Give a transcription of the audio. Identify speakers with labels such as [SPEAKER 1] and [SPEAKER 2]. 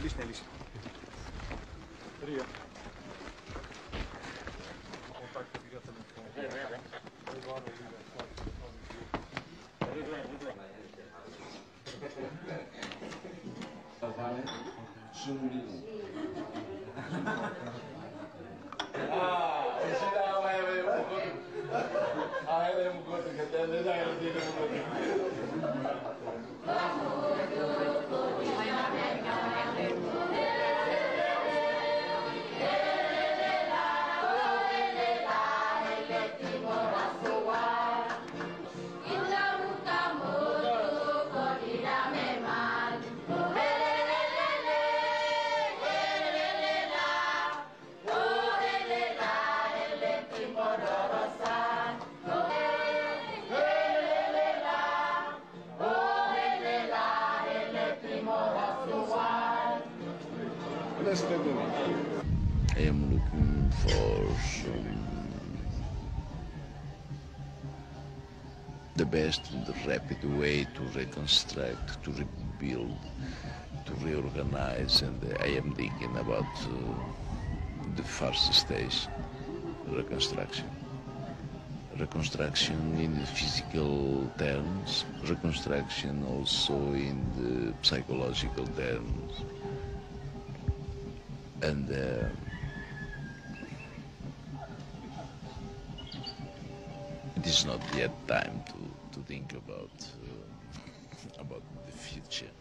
[SPEAKER 1] Licht. Ria. Contacto diretamente com agora
[SPEAKER 2] I am looking for the best and the rapid way to reconstruct, to rebuild, to reorganize, and I am thinking about the first stage, reconstruction. Reconstruction in the physical terms, reconstruction also in the psychological terms. And it is not yet time to think about the future.